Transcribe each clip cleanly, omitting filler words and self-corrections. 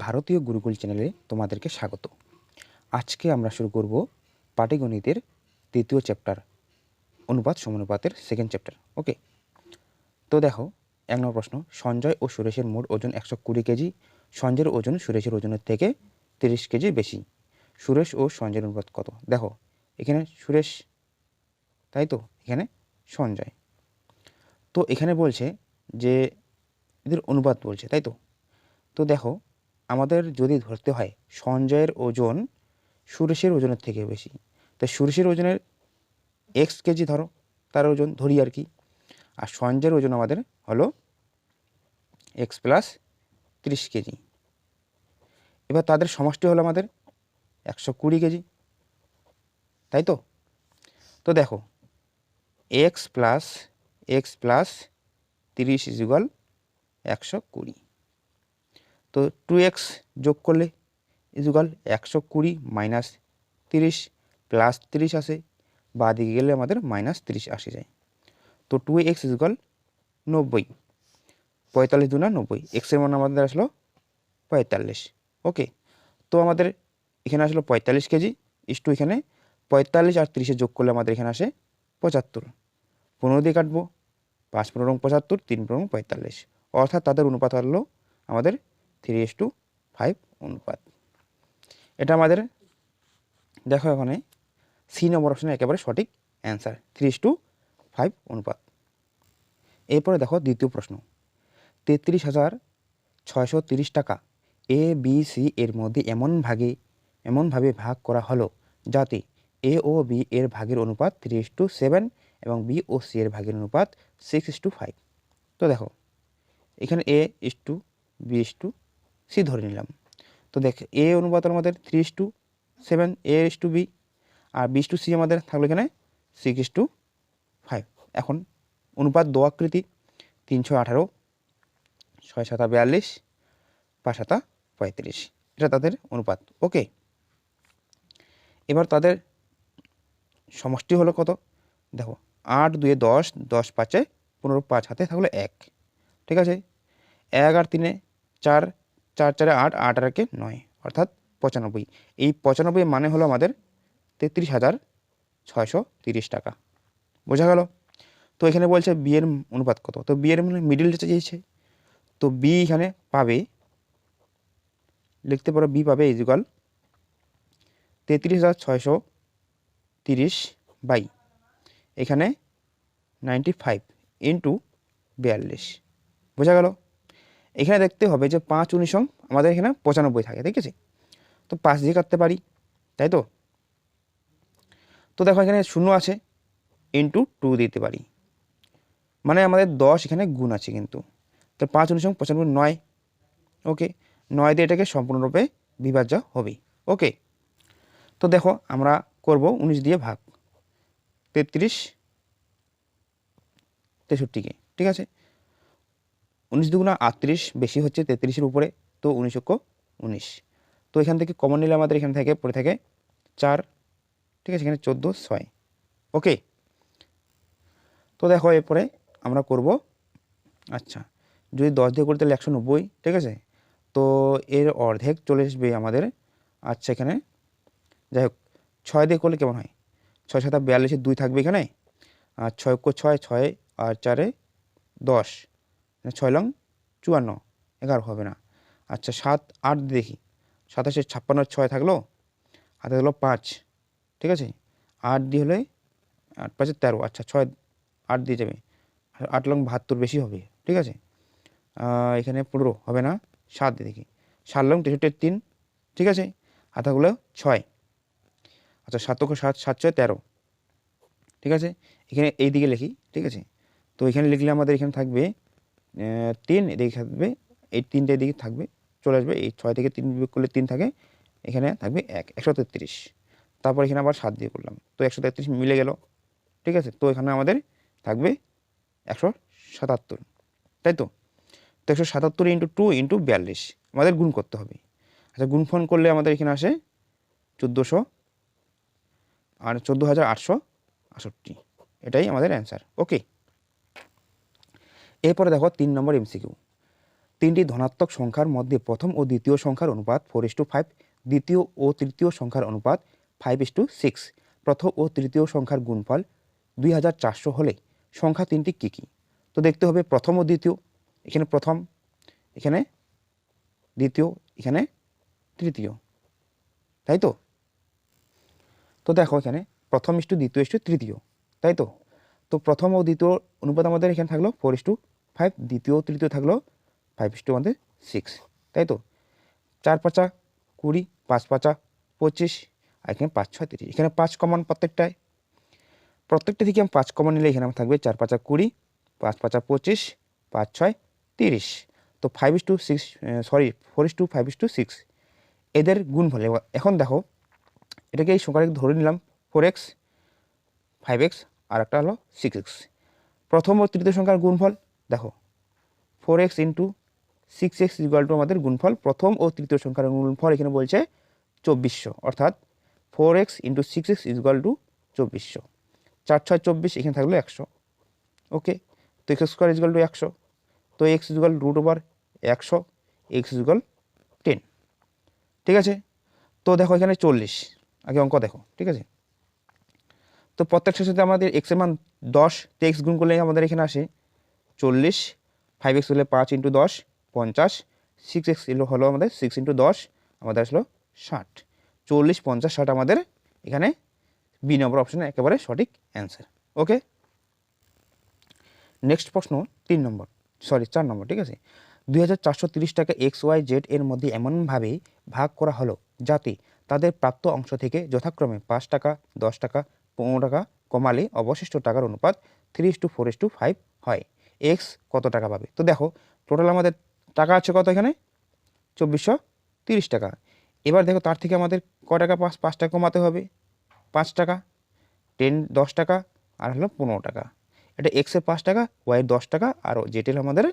ভারতীয় গুরুকুল চ্যানেলে তোমাদেরকে স্বাগত। আজকে আমরা শুরু করব পাটিগণিতের তৃতীয় চ্যাপ্টার অনুপাত সমানুপাতের সেকেন্ড চ্যাপ্টার। ওকে, তো দেখো 1 নম্বর প্রশ্ন, সঞ্জয় ও সুরেশের মোট ওজন 120 কেজি। সঞ্জয়ের ওজন সুরেশের ওজনের থেকে 30 কেজি বেশি। সুরেশ ও সঞ্জয়ের অনুপাত কত? দেখো এখানে সুরেশ, তাই তো এখানে সঞ্জয়। তো এখানে বলছে যে এদের অনুপাত বলছে, তাই তো। তো দেখো আমাদের যদি ধরতে হয় সঞ্জয়ের ওজন সুরেশের ওজনের থেকে বেশি, তাই সুরেশের ওজনের x কেজি ধরো, তার ওজন ধরি আর কি, আর সঞ্জয়ের ওজন আমাদের হলো x প্লাস 30 কেজি। এবার তাদের সমষ্টি হলো আমাদের 120 কেজি, তাই তো। তো দেখো x প্লাস 30 ইকুয়াল 120। তো 2x যোগ করলে ইকুয়াল 120 মাইনাস 30 প্লাস 30 আসে, বা দিকে গেলে আমাদের মাইনাস 30 আসে যায়। তো 2x ইকুয়াল 90, 45 দুনা 90, এক্সের মান আমাদের আসলো 45। ওকে, তো আমাদের এখানে আসলো 45 কেজি ইস টু এখানে 45 আর 30 যোগ করলে আমাদের এখানে আসে 75। 15 দিয়ে কাটবো, 5 15 75, 3 15 45, অর্থাৎ তাদের অনুপাত হলো আমাদের 3:5 অনুপাত। এটা আমাদের দেখো এখানে সি নম্বর অপশনে একেবারে সঠিক অ্যান্সার, 3:5 অনুপাত। এরপরে দেখো দ্বিতীয় প্রশ্ন, 33,630 টাকা এ বি সি এর মধ্যে এমনভাবে ভাগ করা হলো যাতে এ ও বি এর ভাগের অনুপাত 3:7 এবং বি ও সি এর ভাগের অনুপাত 6:5। তো দেখো এখানে A is to B is to C ধরে নিলাম। তো দেখ এ অনুপাত আমাদের 3:7 এ ইস টু বি, আর বি ইস টু সি আমাদের থাকলো এখানে 6:5। এখন অনুপাত দোয়াকৃতি, 318, 6 7 42, 5 7 35, এটা তাদের অনুপাত। ওকে, এবার তাদের সমষ্টি হলো কত? দেখো 8 2 10, 10 5 15, 5 হাতে থাকলো 1, ঠিক আছে। 1 আর 3 4, 4 4 8, 8 আর 1 9, অর্থাৎ 95। এই 95 মানে হলো আমাদের 33,630 টাকা। বোঝা গেল? তো এখানে বলছে বি এর অনুপাত কত, তো বি এর মিডিলটা চেয়েছে। তো বি এখানে পাবে, লিখতে পারো বি পাবে ইকুয়াল 33,630 বাই এখানে 95 ইন্টু 42। বোঝা গেল? এখানে দেখতে হবে যে 5 19 আমাদের এখানে 95 থাকে, ঠিক আছে। তো 5 দিয়ে কাটতে পারি, তাই তো। তো দেখো এখানে 0 আছে, ইন্টু 2 দিতে পারি, মানে আমাদের 10 এখানে গুণ আছে কিন্তু। তো 5 19 95 9। ওকে, 9 দিয়ে এটাকে সম্পূর্ণরূপে বিভাজ্য হবে। ওকে, তো দেখো আমরা করব 19 দিয়ে ভাগ 33 63কে, ঠিক আছে। 19 দুগুণা 38, বেশি হচ্ছে 33-এর উপরে, তো 19 19। তো এখান থেকে কমন নিলে আমাদের এখানে থেকে পড়ে থাকে 4, ঠিক আছে, এখানে 14 6। ওকে, তো দেখো এরপরে আমরা করব, আচ্ছা যদি 10 দিয়ে করি তাহলে 190, ঠিক আছে। তো এর অর্ধেক চলে আসবে আমাদের, আচ্ছা এখানে যাই হোক 6 দিয়ে করলে কেমন হয়, 6 7 42, 2 থাকবে এখানে, আর 6 6 6 আর 4 10, 6 লং 54, 11 হবে না। আচ্ছা 7 8 দেখি, 27 56, 6 থাকলো, হাতে হলো 5, ঠিক আছে। 8 দিয়ে হলে 8 5 13, আচ্ছা 6 8 দিয়ে যাবে, 8 লং 72, বেশি হবে, ঠিক আছে। এখানে 15 হবে না, 7 দিয়ে দেখি, 7 লং 63 3, ঠিক আছে, হাতাগুলো 6, আচ্ছা 7 7 7 6 13, ঠিক আছে। এখানে এই দিকে লিখি, ঠিক আছে। তো এখানে লিখলে আমাদের এখানে থাকবে 3, এদিকে থাকবে এই 3টে এদিকে থাকবে, চলে আসবে এই 6 থেকে 3 বিয়োগ করলে 3 থাকে, এখানে থাকবে 133। তারপর এখানে আবার 7 দিয়ে করলাম, তো 133 মিলে গেল, ঠিক আছে। তো এখানে আমাদের থাকবে 177, তাই তো। তো 177 ইন্টু 2 ইন্টু 42 আমাদের গুণ করতে হবে। আচ্ছা গুণফল করলে আমাদের এখানে আসে 1400 আর 14,868, এটাই আমাদের অ্যান্সার। ওকে, এরপরে দেখো 3 নম্বর এমসিকিউ, তিনটি ধনাত্মক সংখ্যার মধ্যে প্রথম ও দ্বিতীয় সংখ্যার অনুপাত 4:5, দ্বিতীয় ও তৃতীয় সংখ্যার অনুপাত 5:6, প্রথম ও তৃতীয় সংখ্যার গুণফল 2400 হলে সংখ্যা তিনটি কী কী? তো দেখতে হবে প্রথম ও দ্বিতীয়, এখানে প্রথম, এখানে দ্বিতীয়, এখানে তৃতীয়, তাই তো? তো দেখো এখানে প্রথম ইস্টু দ্বিতীয় ইস্টু তৃতীয়, তাই তো? তো প্রথম ও দ্বিতীয় অনুপাত আমাদের এখানে থাকলো 4:5, দ্বিতীয় ও তৃতীয় থাকলো 5:6, তাই তো? 4 5 20, 5 5 25, আর এখানে 5 6 30, এখানে 5 কমন প্রত্যেকটা থেকে আমি 5 কমন নিলে এখানে আমার থাকবে 4 5 20, 5 5 25, 5 6 30। তো 5:6, সরি 4:5:6 এদের গুণফল। এখন দেখো এটাকে এই সংখ্যাটাকে ধরে নিলাম 4x, 5x আর একটা হলো 6x। প্রথম ও তৃতীয় সংখ্যার গুণফল দেখো 4x into 6x equal to আমাদের গুণফল, প্রথম ও তৃতীয় সংখ্যার গুণফল এখানে বলছে 2400, অর্থাৎ 4x into 6x equal to 2400। 4 6 24, এখানে থাকলো 100। ওকে, তো এক্স স্কোয়ার ইকুয়াল টু 100, তো এক্স ইকুয়াল √100, এক্স ইকুয়াল 10। ঠিক আছে, তো দেখো এখানে 40, আগে অঙ্ক দেখো। ঠিক আছে, তো প্রত্যেকটার সাথে আমাদের এক্স এর মান 10, তো এক্স গুণ করলে আমাদের এখানে আসে 40, 5x হলে 5 ইন্টু 10 50, 6x হলো আমাদের 6 ইন্টু 10 আমাদের আসলো 60। 40 50 60 আমাদের এখানে বি নম্বর অপশনে একেবারে সঠিক অ্যান্সার। ওকে, নেক্সট প্রশ্ন 4 নম্বর। ঠিক আছে, 2430 টাকা XYZ এর মধ্যে এমনভাবে ভাগ করা হলো যাতে তাদের প্রাপ্ত অংশ থেকে যথাক্রমে 5 টাকা, 10 টাকা, 15 টাকা কমালে অবশিষ্ট টাকার অনুপাত 3:4:5 হয়। এক্স কত টাকা পাবে? তো দেখো টোটাল আমাদের টাকা আছে কত, এখানে 2430 টাকা। এবার দেখো তার থেকে আমাদের ক টাকা 5 টাকা কমাতে হবে, 5 টাকা, 10 টাকা আর হলো 15 টাকা। এটা এক্সের 5 টাকা, ওয়াই 10 টাকা আর জেটের আমাদের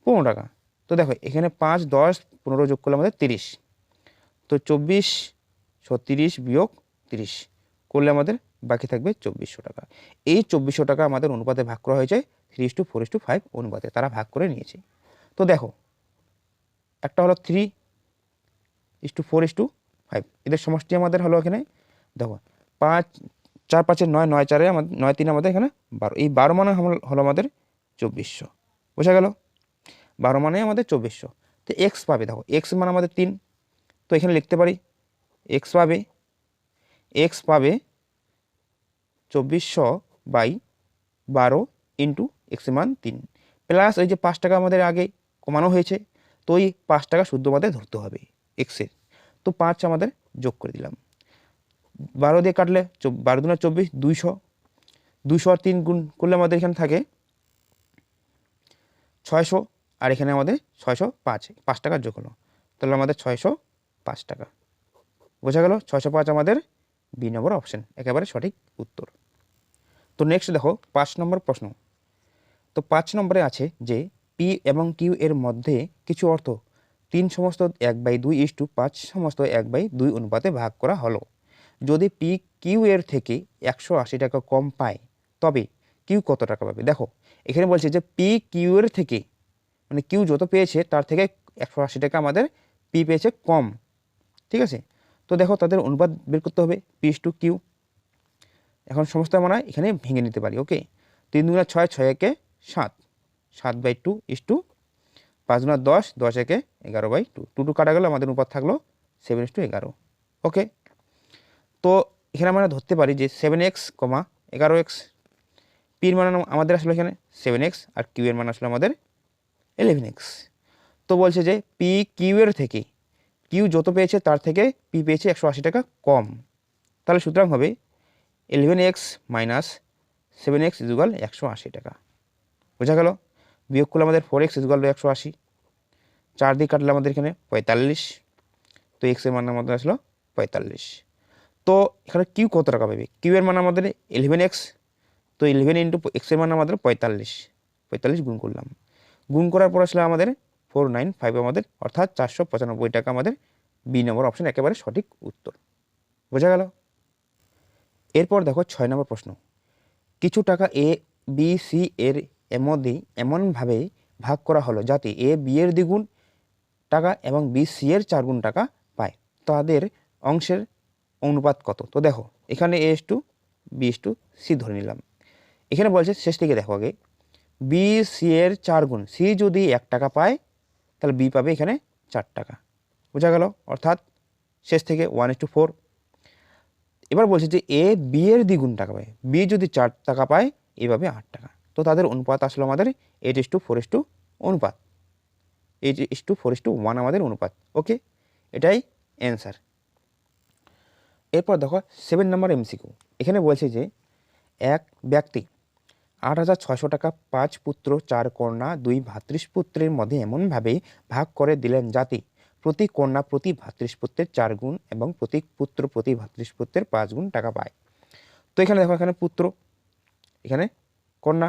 15 টাকা। তো দেখো এখানে 5 10 15 যোগ করলে আমাদের 30, তো 2430 বিয়োগ 30 করলে আমাদের বাকি থাকবে 2400 টাকা। এই 2400 টাকা আমাদের অনুপাতে ভাগ করা হয়েছে 3:4:5 অনুপাতে, তারা ভাগ করে নিয়েছে। তো দেখো একটা হলো 3:4:5, এদের সমষ্টি আমাদের হলো এখানে দেখো 5 4 5 9 9 4 আমাদের 9 3 আমাদের এখানে 12, এই 12 মানে হলো আমাদের 2400। বোঝা গেল, 12 মানে আমাদের 2400। তো এক্স পাবে, দেখো এক্স মানে আমাদের 3, তো এখানে লিখতে পারি এক্স পাবে 2400/12 ইন্টু এক্স মান 3 প্লাস ওই যে 5 টাকা আমাদের আগে কমানো হয়েছে, তো ওই 5 টাকা শুদ্ধ আমাদের ধরতে হবে এক্সের। তো 5 আমাদের যোগ করে দিলাম, 12 দিয়ে কাটলে 12 দুগুণে 24, 200, 200 আর 3 গুণ করলে আমাদের এখানে থাকে 600, আর এখানে আমাদের 605, 5 টাকা যোগ হলো, তাহলে আমাদের 605 টাকা। বোঝা গেল, 605 আমাদের বি নম্বর অপশন একেবারে সঠিক উত্তর। তো নেক্সট দেখো 5 নম্বর প্রশ্ন। তো 5 নম্বরে আছে যে পি এবং কিউ এর মধ্যে কিছু অর্থ 3 সমস্ত 1/2:5 সমস্ত 1/2 অনুপাতে ভাগ করা হলো। যদি পি কিউ এর থেকে 180 টাকা কম পায় তবে কিউ কত টাকা পাবে? দেখো এখানে বলছে যে পি কিউ এর থেকে, মানে কিউ যত পেয়েছে তার থেকে 180 টাকা আমাদের পি পেয়েছে কম। ঠিক আছে, তো দেখো তাদের অনুপাত বের করতে হবে P/Q। এখন সমস্ত আমরা এখানে ভেঙে নিতে পারি। ওকে, 3 2 6, 6 1 7, 7/2 5 2 10, 10 1 11/2, 2 কাটা গেল, আমাদের অনুপাত থাকলো 7:11। ওকে, তো এখানে আমরা ধরতে পারি যে 7x, 11x, পির মান আমাদের আসলে এখানে 7x আর কিউ এর মান আসলে আমাদের 11x। তো বলছে যে পি কিউ এর থেকে, কিউ যত পেয়েছে তার থেকে পি পেয়েছে 180 টাকা কম, তাহলে সুতরাং হবে 11x মাইনাস 7x ইকুয়াল 180 টাকা। বোঝা গেল, বিয়োগ করলে আমাদের 4x ইকুয়াল 180, 4 দিয়ে কাটলে আমাদের এখানে 45, তো x এর মান আমাদের আসলো 45। তো এখানে কিউ কত টাকা পাবে? কিউ এর মান আমাদের 11x, তো 11 ইন্টু এক্স এর মান আমাদের 45, 45 গুণ করলাম, গুণ করার পর আসলে আমাদের 495 আমাদের, অর্থাৎ 495 টাকা আমাদের বি নম্বর অপশন একেবারে সঠিক উত্তর। বোঝা গেল। এরপর দেখো 6 নম্বর প্রশ্ন। কিছু টাকা এ বি সি এর মধ্যে এমনভাবে ভাগ করা হলো যাতে এ বি এর দ্বিগুণ টাকা এবং বি সি এর 4 গুণ টাকা পায়। তাদের অংশের অনুপাত কত? তো দেখো এখানে A is to B is to C ধরে নিলাম। এখানে বলছে শেষ থেকে দেখো আগে বি সি এর 4 গুণ, সি যদি 1 টাকা পায় তাহলে বি পাবে এখানে 4 টাকা। বোঝা গেল? অর্থাৎ শেষ থেকে 1:4। এবার বলছে যে এ বি এর দ্বিগুণ টাকা পায়, বি যদি 4 টাকা পায় এইভাবে 8 টাকা। তো তাদের অনুপাত আসলে আমাদের 8:4 অনুপাত, 8:4:1 আমাদের অনুপাত। ওকে, এটাই অ্যান্সার। এরপর দেখো 7 নম্বর এমসিকিউ। এখানে বলছে যে এক ব্যক্তি 8,600 টাকা 5 পুত্র 4 কন্যা 2 ভ্রাতৃপুত্রের মধ্যে এমনভাবে ভাগ করে দিলেন যাতে প্রতি কন্যা প্রতি ভ্রাতৃপুত্রের 4 গুণ এবং প্রতি পুত্র প্রতি ভ্রাতৃপুত্রের 5 গুণ টাকা পায়। তো এখানে দেখো এখানে পুত্র, এখানে কন্যা,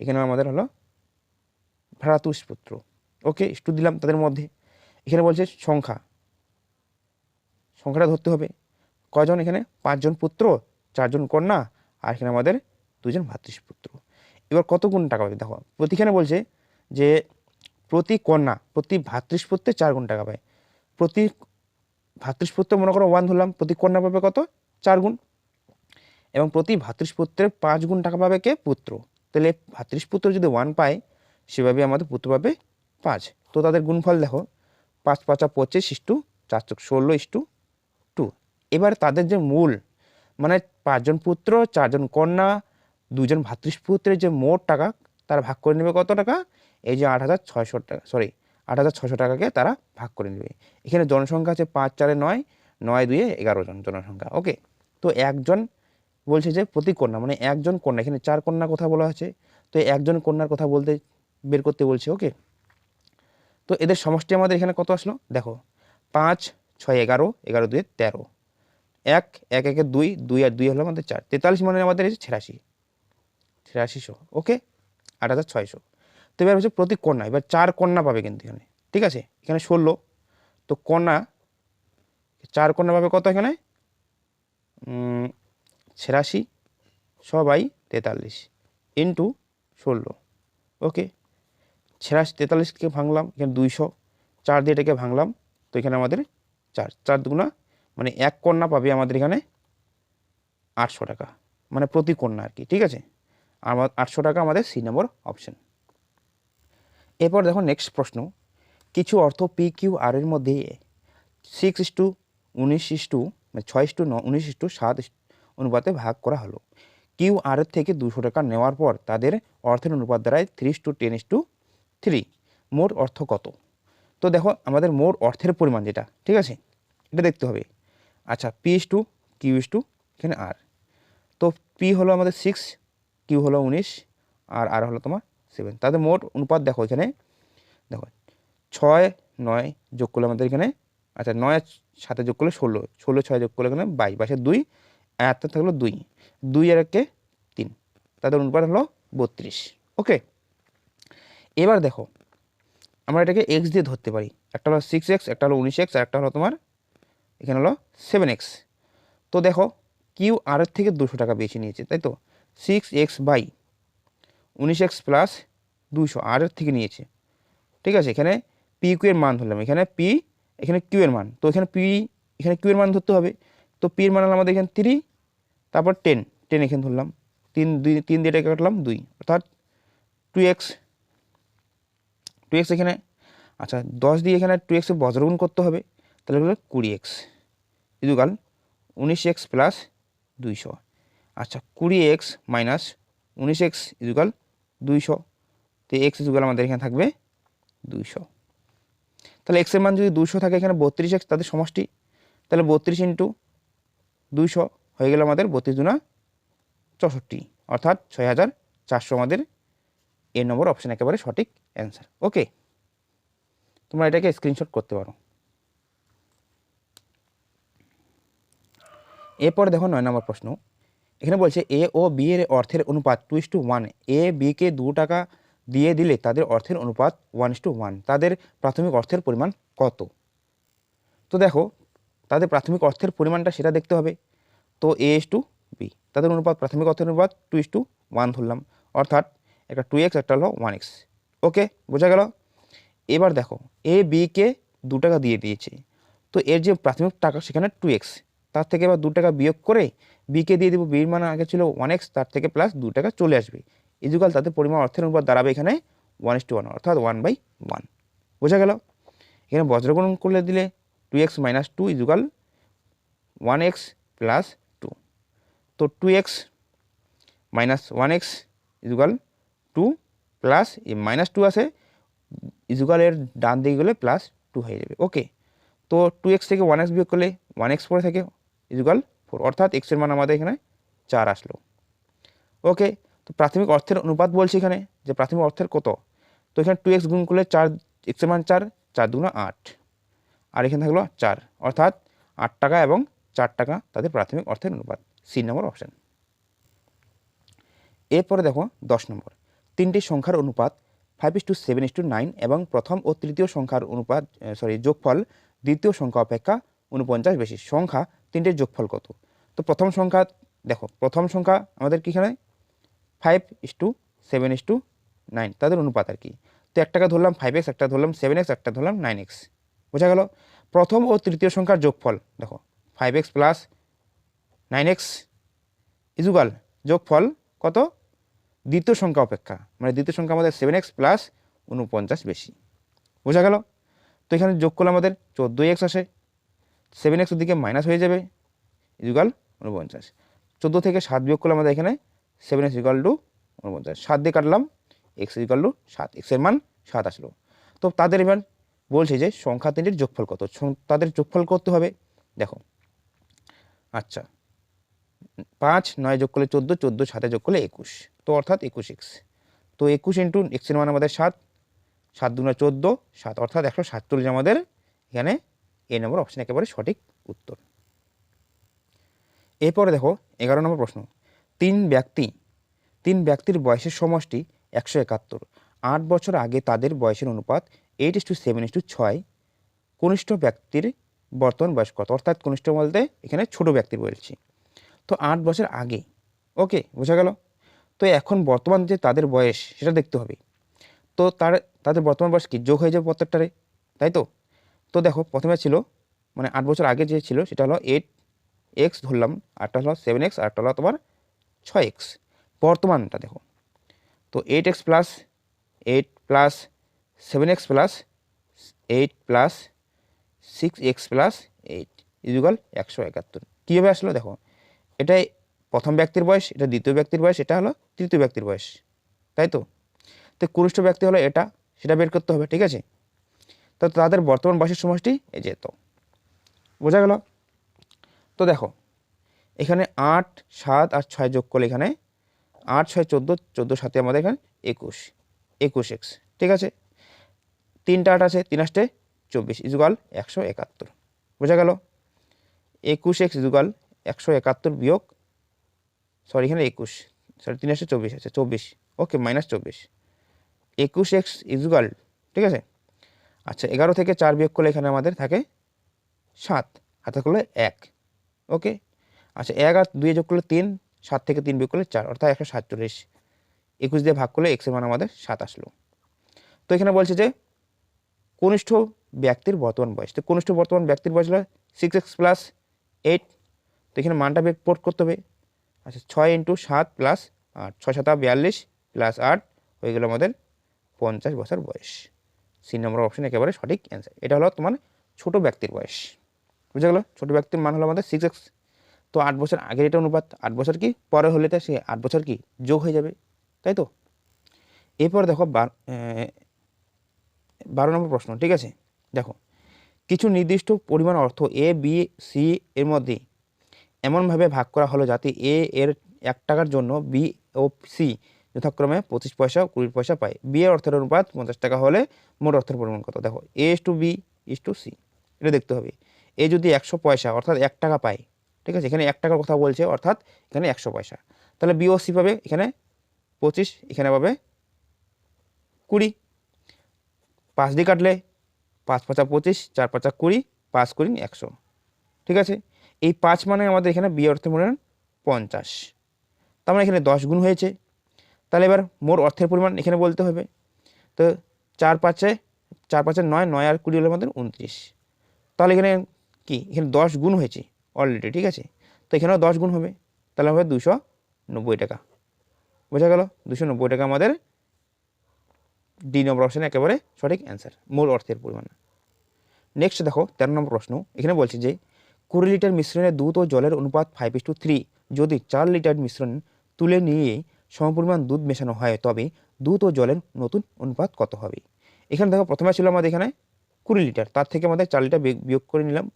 এখানে আমাদের হলো ভ্রাতুষ্পুত্র। ওকে, একটু দিলাম তাদের মধ্যে। এখানে বলছে সংখ্যাটা ধরতে হবে কয়জন, এখানে 5 জন পুত্র 4 জন কন্যা আর এখানে আমাদের 2 জন ভ্রাতৃপুত্র। এবার কত গুণ টাকা পাবে দেখো, প্রতিখানে বলছে যে প্রতি কন্যা প্রতি ভ্রাতৃপুত্রের 4 গুণ টাকা পায়। প্রতি ভ্রাতৃপুত্র মনে করো 1 ধরলাম, প্রতি কন্যা পাবে কত 4 গুণ, এবং প্রতি ভ্রাতৃপুত্রের 5 গুণ টাকা পাবে কে? পুত্র। তাহলে ভ্রাতৃপুত্র যদি 1 পায় সেভাবে আমাদের পুত্র পাবে 5। তো তাদের গুণফল দেখো 5 5 25 ইস্টু 4 16 ইস্টু 2। এবার তাদের যে মূল মানে 5 জন পুত্র 4 জন কন্যা 2 জন ভ্রাতৃপুত্রের যে মোট টাকা তারা ভাগ করে নেবে কত টাকা? এই যে 8,600 টাকা, 8,600 টাকাকে তারা ভাগ করে নেবে। এখানে জনসংখ্যা আছে 5 4 9, 9 2 11 জন জনসংখ্যা। ওকে, তো একজন বলছে যে প্রতি কন্যা মানে একজন কন্যা, এখানে 4 কন্যার কথা বলা আছে, তো একজন কন্যার কথা বলতে বের করতে বলছে। ওকে, তো এদের সমষ্টি আমাদের এখানে কত আসলো দেখো 5 6 11, 11 2 13, 1 1 1 2, 2 আর 2 হলো আমাদের 4, 43 মানে আমাদের এই 8600। ওকে, 8,600। তো এবার হচ্ছে প্রতি কন্যা, এবার 4 কন্যা পাবে কিন্তু এখানে, ঠিক আছে, এখানে 16, তো কন্যা 4 কন্যা পাবে কত এখানে 86/43 ইন্টু 16। ওকে, 43কে ভাঙলাম, এখানে 200, 4 দিয়ে এটাকে ভাঙলাম, তো এখানে আমাদের 4 দুগুণা মানে 1 কন্যা পাবে আমাদের এখানে 800 টাকা, মানে প্রতি কন্যা আর কি, ঠিক আছে। আমার 800 টাকা আমাদের সি নম্বর অপশন। এরপর দেখো নেক্সট প্রশ্ন, কিছু অর্থ পি কিউ আর এর মধ্যে 6:19 মানে 6:19:7 অনুপাতে ভাগ করা হলো। কিউ আর এর থেকে 200 টাকা নেওয়ার পর তাদের অর্থের অনুপাত দাঁড়ায় 3:10:3। মোট অর্থ কত? তো দেখো আমাদের মোট অর্থের পরিমাণ যেটা, ঠিক আছে, এটা দেখতে হবে। আচ্ছা, P is to Q is to এখানে আর, তো পি হলো আমাদের 6, কিউ হলো 19 আর আর হলো তোমার 7। তাদের মোট অনুপাত দেখো এখানে, দেখো 6 9 যোগ করলে আমাদের এখানে, আচ্ছা 9 আর 7 যোগ করলে 16, 16 6 যোগ করলে এখানে 22, 22 2 আর থাকলো 2, 2 আর 1 3, তাদের অনুপাত হলো 32। ওকে, এবার দেখো আমরা এটাকে এক্স দিয়ে ধরতে পারি, একটা হলো 6x, একটা হলো 19x আর একটা হলো তোমার এখানে হলো 7x। তো দেখো কিউ আর এর থেকে 200 টাকা বেশি নিয়েছে, তাই তো, 6x/19x প্লাস 200 আর এর থেকে নিয়েছে, ঠিক আছে। এখানে পি কিউ এর মান ধরলাম, এখানে পি এখানে কিউ এর মান, তো এখানে পি এখানে কিউ এর মান ধরতে হবে। তো পি এর মান হলো আমাদের এখানে 3, তারপর 10 এখানে ধরলাম, 3 দিয়ে এটাকে কাটলাম 2, অর্থাৎ 2x এখানে। আচ্ছা 10 দিয়ে এখানে 2x এর বজ্রগুণ করতে হবে, তাহলে হলো 20x ইকুয়াল 19x প্লাস 200। আচ্ছা 20x মাইনাস 19x ইকুয়াল 200, তো x ইকুয়াল আমাদের এখানে থাকবে 200। তাহলে x এর মান যদি 200 থাকে, এখানে 32x তাদের সমষ্টি, তাহলে 32 ইন্টু 200 হয়ে গেল আমাদের 32 দুনা 64, অর্থাৎ 6400 আমাদের এ নম্বর অপশন একেবারে সঠিক অ্যান্সার। ওকে, তোমরা এটাকে স্ক্রিনশট করতে পারো। এরপর দেখো 9 নম্বর প্রশ্ন, এখানে বলছে এ ও বি এর অর্থের অনুপাত 2:1, এ বিকে 2 টাকা দিয়ে দিলে তাদের অর্থের অনুপাত 1:1, তাদের প্রাথমিক অর্থের পরিমাণ কত? তো দেখো তাদের প্রাথমিক অর্থের পরিমাণটা সেটা দেখতে হবে। তো এ ইস টু বি, তাদের অনুপাত প্রাথমিক অর্থের অনুপাত 2:1 ধরলাম, অর্থাৎ একটা 2x একটা হলো 1x। ওকে, বোঝা গেল। এবার দেখো এ বিকে 2 টাকা দিয়ে দিয়েছে, তো এর যে প্রাথমিক টাকা সেখানে 2x, তার থেকে এবার 2 টাকা বিয়োগ করে বিকে দিয়ে দেবো। বির মান আগে ছিল 1x, তার থেকে প্লাস 2 টাকা চলে আসবে, ইজুকাল তাদের পরিমাণ অর্থের অনুপাত দাঁড়াবে এখানে 1:1, অর্থাৎ 1/1। বোঝা গেল। এখানে বজ্রগুণন করলে দিলে 2x - 2 ইজুকাল 1x + 2, তো 2x - 1x ইজুকাল 2 প্লাস -2 আছে, ইজুকাল এর ডান দিকে গেলে +2 হয়ে যাবে। ওকে, তো 2x থেকে 1x বিয়োগ করলে 1x পরে থাকে ইজুকাল 4, অর্থাৎ x এর মান আমাদের এখানে 4 আসলো। ওকে, তো প্রাথমিক অর্থের অনুপাত বলছে এখানে যে প্রাথমিক অর্থের কত, তো এখানে 2x গুণ করলে 4, x এর মান 4, 4 × 8, আর এখানে থাকলো 4, অর্থাৎ 8 টাকা এবং 4 টাকা তাদের প্রাথমিক অর্থের অনুপাত, সি নম্বর অপশান। এরপরে দেখো 10 নম্বর, তিনটি সংখ্যার অনুপাত 5:7:9 এবং প্রথম ও তৃতীয় সংখ্যার অনুপাত যোগফল দ্বিতীয় সংখ্যা অপেক্ষা 49 বেশি। সংখ্যা তিনটের যোগফল কত? তো প্রথম সংখ্যা দেখো, প্রথম সংখ্যা আমাদের কি এখানে 5:7:9 তাদের অনুপাত আর কি। তো একটাকে ধরলাম 5x, একটা ধরলাম 7x, একটা ধরলাম 9x। বোঝা গেল। প্রথম ও তৃতীয় সংখ্যার যোগফল দেখো 5x + 9x ইজুকাল যোগফল কত? দ্বিতীয় সংখ্যা অপেক্ষা, মানে দ্বিতীয় সংখ্যা আমাদের 7x + 49 বেশি। বোঝা গেল। তো এখানে যোগ করলে আমাদের 14x আসে, 7x দিকে মাইনাস হয়ে যাবে ইজুকাল 49। 14 থেকে 7 বিয়োগ করলে আমাদের এখানে 7x = 49, 7 দিয়ে কাটলাম, x = 7, x এর মান 7 আসলো। তো তাদের এবার বলছে যে সংখ্যা তিনটির যোগফল কত, তাদের যোগফল করতে হবে। দেখো আচ্ছা, 5 9 যোগ করলে 14, 14 7 যোগ করলে 21, তো অর্থাৎ 21x। তো 21 ইন্টু x এর মান আমাদের 7, 7 × 14 7, অর্থাৎ 147 আমাদের এখানে এ নম্বর অপশন একেবারে সঠিক উত্তর। এরপরে দেখো 11 নম্বর প্রশ্ন, তিন ব্যক্তির বয়সের সমষ্টি 171, 8 বছর আগে তাদের বয়সের অনুপাত 8:7:6, কনিষ্ঠ ব্যক্তির বর্তমান বয়স কত? অর্থাৎ কনিষ্ঠ বলতে এখানে ছোট ব্যক্তির বলছি। তো 8 বছর আগে, ওকে, বোঝা গেল। তো এখন বর্তমান যে তাদের বয়স সেটা দেখতে হবে। তো তাদের বর্তমান বয়স কি যোগ হয়ে যাবে প্রত্যেকটারে, তাই তো। তো দেখো প্রথমে ছিল মানে 8 বছর আগে যে ছিল সেটা হলো 8x ধরলাম, আরটা হলো 7x, আরটা হলো তোমার 6x। বর্তমানটা দেখো, তো 8x + 8 + 7x + 8 + 6x + 8 ইজুকাল 171। কীভাবে আসলো দেখো, এটাই প্রথম ব্যক্তির বয়স, এটা দ্বিতীয় ব্যক্তির বয়স, এটা হলো তৃতীয় ব্যক্তির বয়স, তাই তো। তো কনিষ্ঠ ব্যক্তি হলো এটা, সেটা বের করতে হবে, ঠিক আছে। তো তাদের বর্তমান বয়সের সমষ্টি এই যেত। বোঝা গেল। তো দেখো এখানে 8 7 আর 6 যোগ করলে এখানে 8 6 14, 14 7 আমাদের এখানে 21, 21x, ঠিক আছে। 3টা 8 আছে, 3 8 24 ইজুকাল 171। বোঝা গেল। 21x ইজুকাল 171 বিয়োগ, সরি এখানে 21, সরি 3 8 24 আছে, 24, ওকে, -24, 21x ইজুকাল, ঠিক আছে। আচ্ছা 11 থেকে 4 বিয়োগ করলে এখানে আমাদের থাকে 7, হাতে করলে 1, ওকে। আচ্ছা 1 আর 2 যোগ করলে 3, 7 থেকে 3 বিয়োগ করলে 4, অর্থাৎ 147, 21 দিয়ে ভাগ করলে x এর মান আমাদের 7 আসলো। তো এখানে বলছে যে কনিষ্ঠ ব্যক্তির বর্তমান বয়স, তো কনিষ্ঠ বর্তমান ব্যক্তির বয়স হলো 6x + 8, তো এখানে মানটা বের করতে হবে। আচ্ছা 6 × 7 + 8, 6 7 42 + 8 হয়ে গেল আমাদের 50 বছর বয়স। সি নম্বর অপশন একেবারে সঠিক অ্যান্সার। এটা হলো তোমার ছোট ব্যক্তির বয়স। বুঝে গেল। ছোট ব্যক্তির মান হলো আমাদের 6x। তো 8 বছর আগের এটা অনুপাত, 8 বছর কি পরে হলে তো সে 8 বছর কি যোগ হয়ে যাবে, তাই তো। এরপর দেখো 12 নম্বর প্রশ্ন, ঠিক আছে। দেখো কিছু নির্দিষ্ট পরিমাণ অর্থ এ বি সি এর মধ্যে এমনভাবে ভাগ করা হলো যাতে এ এর 1 টাকার জন্য বি ও সি যথাক্রমে 25 পয়সা ও 20 পয়সা পায়। বি এর অর্থের অনুপাত 50 টাকা হলে মোট অর্থের পরিমাণ কত? দেখো A/B / C, এটা দেখতে হবে। এ যদি 100 পয়সা অর্থাৎ 1 টাকা পায়, ঠিক আছে, এখানে 1 টাকার কথা বলছে, অর্থাৎ এখানে 100 পয়সা, তাহলে বি ও সি পাবে এখানে 25, এখানে পাবে 20। 5 দিয়ে কাটলে 5 × 5 = 25, 4 × 5 = 20, 5 × 20 = 100, ঠিক আছে। এই 5 মানে আমাদের এখানে বি অর্থের পরিমাণ 50, তার মানে এখানে 10 গুণ হয়েছে। তাহলে এবার মোট অর্থের পরিমাণ এখানে বলতে হবে। তো 4 5 9, 9 আর 20 হলো আমাদের 29। তাহলে এখানে কি, এখানে 10 গুণ হয়েছে অলরেডি, ঠিক আছে। তো এখানেও 10 গুণ হবে, তাহলে হবে 290 টাকা। বোঝা গেল? 290 টাকা আমাদের ডি নম্বর অপশানে একেবারে সঠিক অ্যান্সার, মূল অর্থের পরিমাণ। নেক্সট দেখো 13 নম্বর প্রশ্ন। এখানে বলছে যে 20 লিটার মিশ্রণে দুধ ও জলের অনুপাত 5:3। যদি 4 লিটার মিশ্রণ তুলে নিয়ে সমপরিমাণ দুধ মেশানো হয় তবে দুধ ও জলের নতুন অনুপাত কত হবে? এখানে দেখো প্রথমে ছিল আমাদের এখানে 20 লিটার, তার থেকে আমাদের 4 লিটার বিয়োগ করে নিলাম,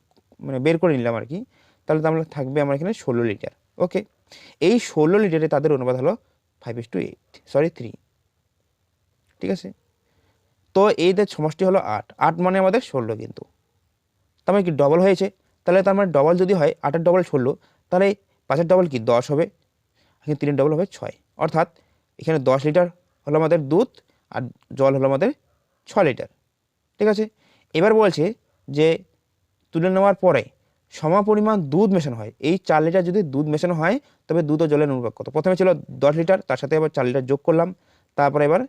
মানে বের করে নিলাম আর কি। তাহলে তো আমরা থাকবে আমার এখানে 16 লিটার। ওকে, এই 16 লিটারে তাদের অনুপাত হলো 3। ঠিক আছে, তো এইদের সমষ্টি হলো 8। 8 মানে আমাদের 16 কিন্তু, তার মানে কি ডবল হয়েছে। তাহলে তার মানে ডবল যদি হয়, 8-এর ডবল 16, তাহলে 5-এর ডবল কি 10 হবে, এখানে 3-এর ডবল হবে 6। অর্থাৎ এখানে 10 লিটার হলো আমাদের দুধ আর জল হলো আমাদের 6 লিটার। ঠিক আছে, এবার বলছে যে তুলে নেওয়ার পরে সমপরিমাণ দুধ মেশানো হয়। এই 4 লিটার যদি দুধ মেশানো হয় তবে দুধ ও জলের অনুপাত কত? প্রথমে ছিল 10 লিটার, তার সাথে আবার 4 লিটার যোগ করলাম, তারপরে এবার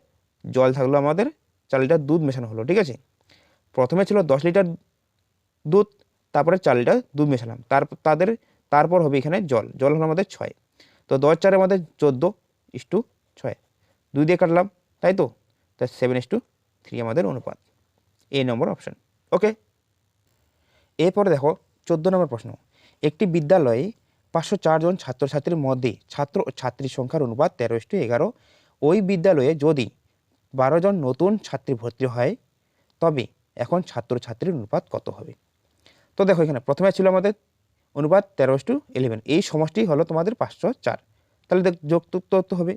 জল থাকলো আমাদের 4 লিটার দুধ মেশানো হলো। ঠিক আছে, প্রথমে ছিল 10 লিটার দুধ, তারপরে 4 লিটার দুধ মেশালাম, তারপর হবে এখানে জল হলো আমাদের 6। তো 10 4 আমাদের 14:6, 2 দিয়ে কাটলাম, তাই তো, তাই 7:3 আমাদের অনুপাত, এই নম্বর অপশন। ওকে, এরপরে দেখো 14 নম্বর প্রশ্ন। একটি বিদ্যালয়ে 504 জন ছাত্রছাত্রীর মধ্যে ছাত্র ও ছাত্রীর সংখ্যার অনুপাত 13:11। ওই বিদ্যালয়ে যদি 12 জন নতুন ছাত্রী ভর্তি হয় তবে এখন ছাত্রছাত্রীর অনুপাত কত হবে? তো দেখো এখানে প্রথমে ছিল আমাদের অনুপাত 13:11, এই সমষ্টি হলো তোমাদের 504। তাহলে যুক্ত হবে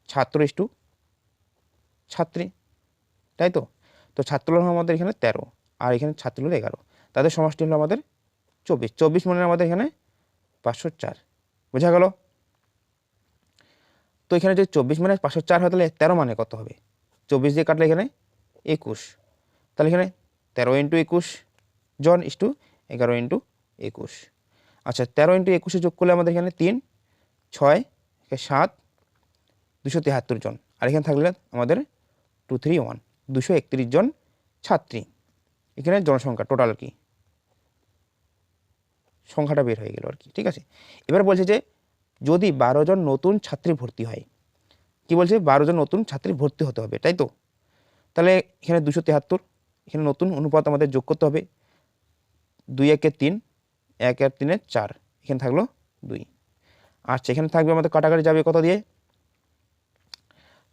ছাত্র ইস্টু ছাত্রী, তাই তো। তো ছাত্র হলো আমাদের এখানে 13 আর এখানে ছাত্র হলো 11, তাদের সমষ্টি হলো আমাদের 24 মানে আমাদের এখানে 504। বোঝা গেল? তো এখানে যদি 24 মানে 504 হয় তাহলে 13 মানে কত হবে? 24 দিয়ে কাটলে এখানে 21, তাহলে এখানে 13 × 21 জন ইস্টু 11 × 21। আচ্ছা, 13 × 21 যোগ করলে আমাদের এখানে 3 6 7 273 জন, আর এখানে থাকলে আমাদের 231 231 জন ছাত্রী। এখানে জনসংখ্যা টোটাল কি সংখ্যাটা বের হয়ে গেল আর কি। ঠিক আছে, এবার বলছে যে যদি 12 জন নতুন ছাত্রী ভর্তি হয়, কি বলছে 12 জন নতুন ছাত্রী ভর্তি হতে হবে, তাই তো। তাহলে এখানে 273, এখানে নতুন অনুপাত আমাদের যোগ করতে হবে, 2 1 3, 1 আর 3 4, এখানে থাকলো 2। আচ্ছা, এখানে থাকবে আমাদের কাটাকাটি যাবে কত দিয়ে?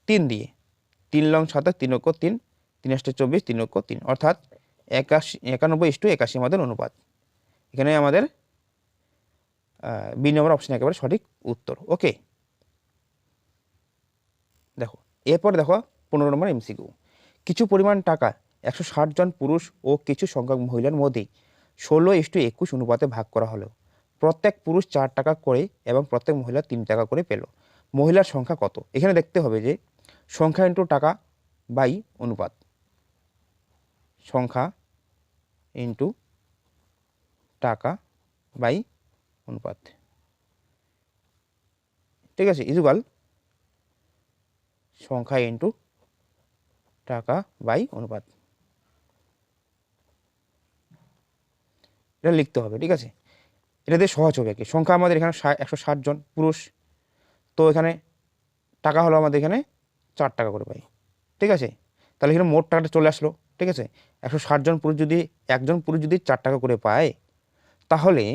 3 দিয়ে, 3 লং 7, 3 অক্ষ 3, 3 8 24, 3 অক্ষ 3, অর্থাৎ 91:81 আমাদের অনুপাত। এখানে আমাদের বি নম্বর অপশন একেবারে সঠিক উত্তর। ওকে, দেখো এরপর দেখো 15 নম্বর এমসিকিউ। কিছু পরিমাণ টাকা 160 জন পুরুষ ও কিছু সংখ্যক মহিলার মধ্যে 16:21 অনুপাতে ভাগ করা হলো। প্রত্যেক পুরুষ 4 টাকা করে এবং প্রত্যেক মহিলা 3 টাকা করে পেল। মহিলার সংখ্যা কত? এখানে দেখতে হবে যে সংখ্যা ইন্টু টাকা বাই অনুপাত, সংখ্যা ইন্টু টাকা বাই অনুপাত। ঠিক আছে, ইজুগাল সংখ্যা ইন্টু টাকা বাই অনুপাত, এটা লিখতে হবে। ঠিক আছে, এটা দিয়ে সহজ হবে কি, সংখ্যা আমাদের এখানে 160 জন পুরুষ, তো এখানে টাকা হলো আমাদের এখানে 4 টাকা করে পাই। ঠিক আছে, তাহলে এখানে মোট টাকাটা চলে আসলো। ঠিক আছে, 160 জন পুরুষ যদি একজন পুরুষ যদি 4 টাকা করে পায়, তাহলে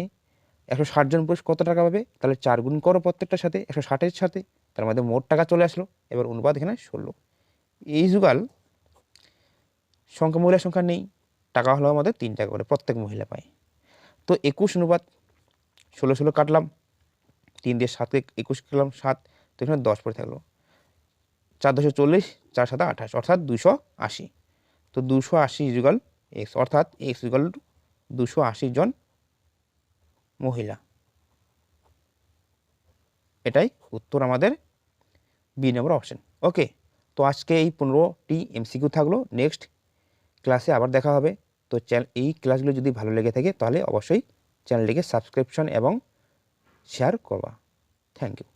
160 জন পুরুষ কত টাকা পাবে? তাহলে 4 গুণ করো প্রত্যেকটার সাথে 160-এর সাথে, তার মধ্যে মোট টাকা চলে আসলো। এবার অনুপাত এখানে 16। এই যুগাল সংখ্যা মহিলার সংখ্যা নেই, টাকা হলো আমাদের 3 টাকা করে প্রত্যেক মহিলা পায়। তো 21 অনুপাত 16 কাটলাম, 3 দিয়ে 7 21 কাটলাম 7, তো এখানে 10 পড়ে থাকলো, 4 10 40, 4 7 28, অর্থাৎ 280। তো 280 ইজুগাল এক্স, অর্থাৎ এক্স ইজুগাল 280 জন মহিলা। এটাই উত্তর আমাদের বি নম্বর অপশন। ওকে, তো আজকে এই 15টি এমসিকিউ থাকলো। নেক্সট ক্লাসে আবার দেখা হবে। তো এই ক্লাসগুলো যদি ভালো লেগে থাকে তাহলে অবশ্যই চ্যানেলটিকে সাবস্ক্রিপশন এবং শেয়ার করবা। Thank you.